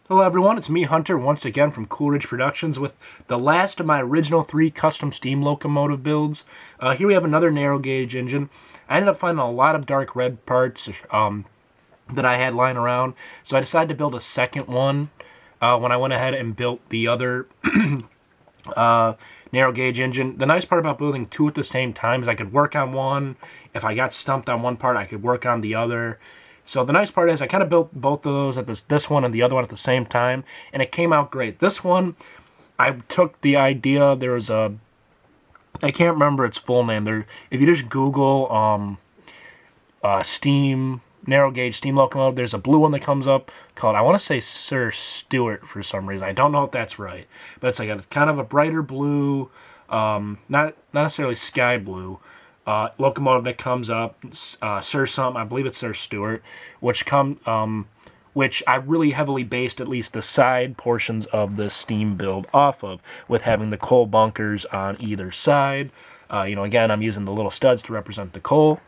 Hello everyone, it's me Hunter once again from CoolRidge Productions with the last of my original 3 custom steam locomotive builds. Here we have another narrow gauge engine. I ended up finding a lot of dark red parts that I had lying around, so I decided to build a second one when I went ahead and built the other narrow gauge engine. The nice part about building 2 at the same time is I could work on one. If I got stumped on one part, I could work on the other. So the nice part is I kind of built both of those at this one and the other one at the same time, and it came out great. This one, I took the idea, there was a, I can't remember its full name. There, if you just Google steam, narrow gauge steam locomotive, there's a blue one that comes up called, I want to say Sir Stuart for some reason. I don't know if that's right, but it's like a kind of a brighter blue, not necessarily sky blue, locomotive that comes up, Sir something, I believe it's Sir Stuart, which I really heavily based at least the side portions of the steam build off of, with having the coal bunkers on either side. Again, I'm using the little studs to represent the coal.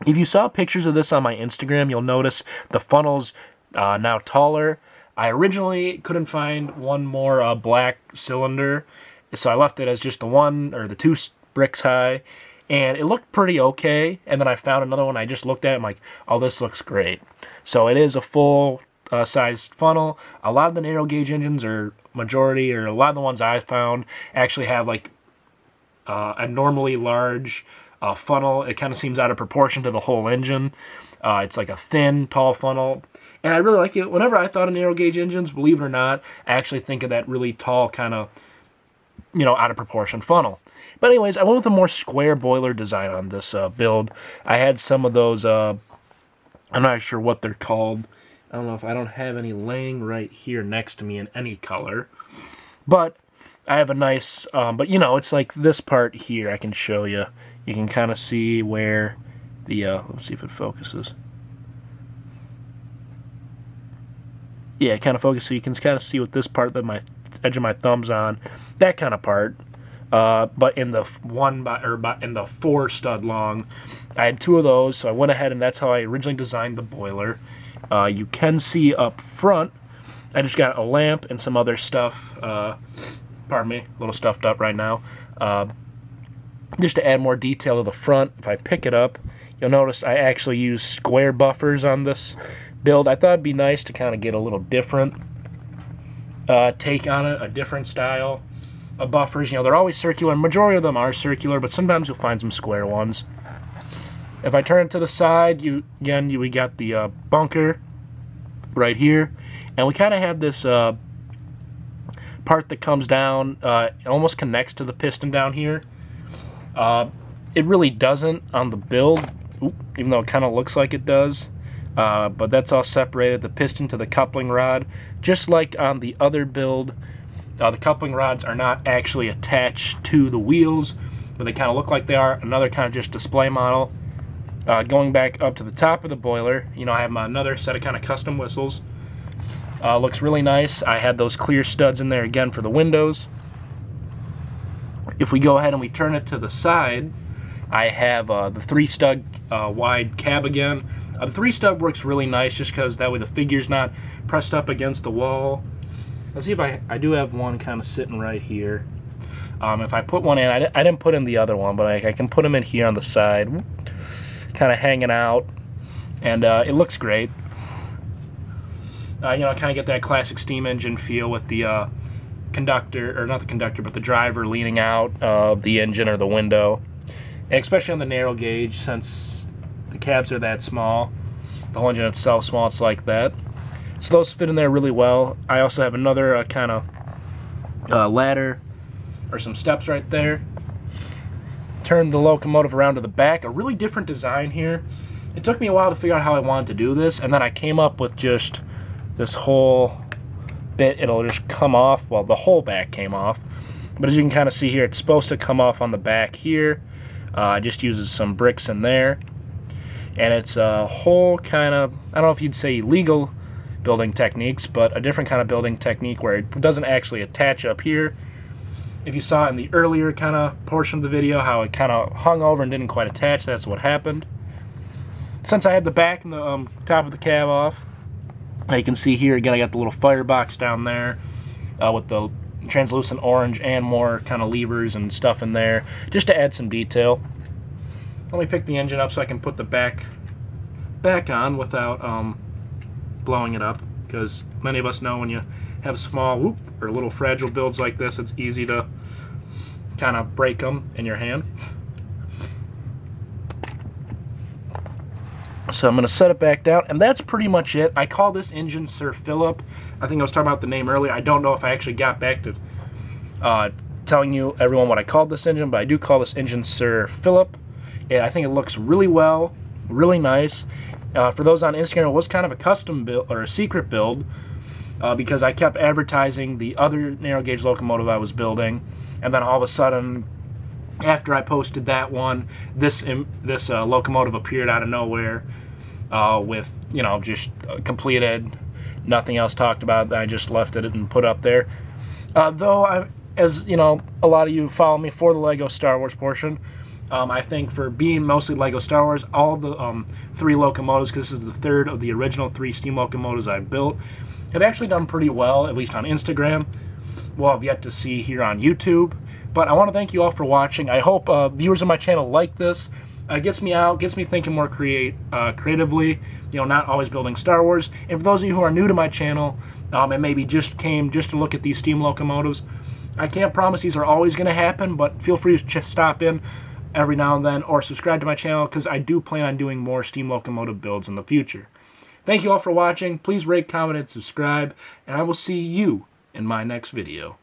If you saw pictures of this on my Instagram, you'll notice the funnel's now taller. I originally couldn't find one more black cylinder, so I left it as just the one, or the 2 bricks high. And it looked pretty okay, and then I found another one. I just looked at it, I'm like, oh, this looks great. So it is a full sized funnel. A lot of the narrow gauge engines, or majority, or a lot of the ones I found, actually have like a normally large funnel. It kind of seems out of proportion to the whole engine. It's like a thin, tall funnel. And I really like it. Whenever I thought of narrow gauge engines, believe it or not, I actually think of that really tall, kind of, out of proportion funnel. But anyways, I went with a more square boiler design on this build. I had some of those, I'm not sure what they're called. I don't know if I don't have any laying right here next to me in any color. But I have a nice, it's like this part here I can show you. You can kind of see where the, let's see if it focuses. Yeah, it kind of focuses, so you can kind of see what this part that my edge of my thumb's on, that kind of part. But in the in the 4 stud long, I had 2 of those, so I went ahead and that's how I originally designed the boiler. You can see up front, I just got a lamp and some other stuff. Pardon me, a little stuffed up right now. Just to add more detail to the front, if I pick it up, you'll notice I actually use square buffers on this build. I thought it'd be nice to kind of get a little different take on it, a different style of buffers. They're always circular. Majority of them are circular, but sometimes you'll find some square ones. If I turn it to the side, we got the bunker right here, and we kind of have this part that comes down, it almost connects to the piston down here. It really doesn't on the build, even though it kind of looks like it does. But that's all separated, the piston to the coupling rod. Just like on the other build, the coupling rods are not actually attached to the wheels, but they kind of look like they are. Another kind of just display model. Going back up to the top of the boiler, I have another set of kind of custom whistles. Looks really nice. I had those clear studs in there again for the windows. If we go ahead and we turn it to the side, I have the 3 stud wide cab again. The 3 stud works really nice just because that way the figure's not pressed up against the wall. Let's see if I do have one kind of sitting right here. If I put one in, I didn't put in the other one, but I can put them in here on the side, kind of hanging out, and it looks great. Kind of get that classic steam engine feel with the conductor, or not the conductor, but the driver leaning out of the engine or the window. And especially on the narrow gauge, since the cabs are that small, the whole engine itself small, it's like that. So those fit in there really well. I also have another kind of ladder or some steps right there. Turn the locomotive around to the back. A really different design here. It took me a while to figure out how I wanted to do this, and then I came up with just this whole bit. It'll just come off. Well, the whole back came off, but as you can kind of see here, it's supposed to come off on the back here. Just uses some bricks in there, and it's a whole kind of, I don't know if you'd say legal building techniques, but a different kind of building technique where it doesn't actually attach up here. If you saw in the earlier kind of portion of the video how it kind of hung over and didn't quite attach, that's what happened. Since I had the back and the top of the cab off, You can see here, again, I got the little firebox down there with the translucent orange and more kind of levers and stuff in there, just to add some detail. Let me pick the engine up so I can put the back on without blowing it up, because many of us know when you have small or little fragile builds like this, it's easy to kind of break them in your hand. So I'm going to set it back down, and that's pretty much it. I call this engine Sir Philip. I think I was talking about the name earlier. I don't know if I actually got back to telling you, everyone, what I called this engine, but I do call this engine Sir Philip. Yeah, I think it looks really well, really nice. For those on Instagram, it was kind of a custom build, or a secret build, because I kept advertising the other narrow gauge locomotive I was building, and then all of a sudden, after I posted that one, this locomotive appeared out of nowhere with, you know, just completed, nothing else talked about. I just left it and put up there. Though, as you know, a lot of you follow me for the Lego Star Wars portion, I think for being mostly Lego Star Wars, all the 3 locomotives, because this is the 3rd of the original 3 steam locomotives I've built, have actually done pretty well, at least on Instagram. Well, I've yet to see here on YouTube. But I want to thank you all for watching. I hope viewers of my channel like this. Gets me out, gets me thinking more creatively, you know, not always building Star Wars. And for those of you who are new to my channel, and maybe just came just to look at these steam locomotives, I can't promise these are always going to happen, but feel free to just stop in every now and then, or subscribe to my channel, because I do plan on doing more steam locomotive builds in the future. Thank you all for watching. Please rate, comment, and subscribe, and I will see you in my next video.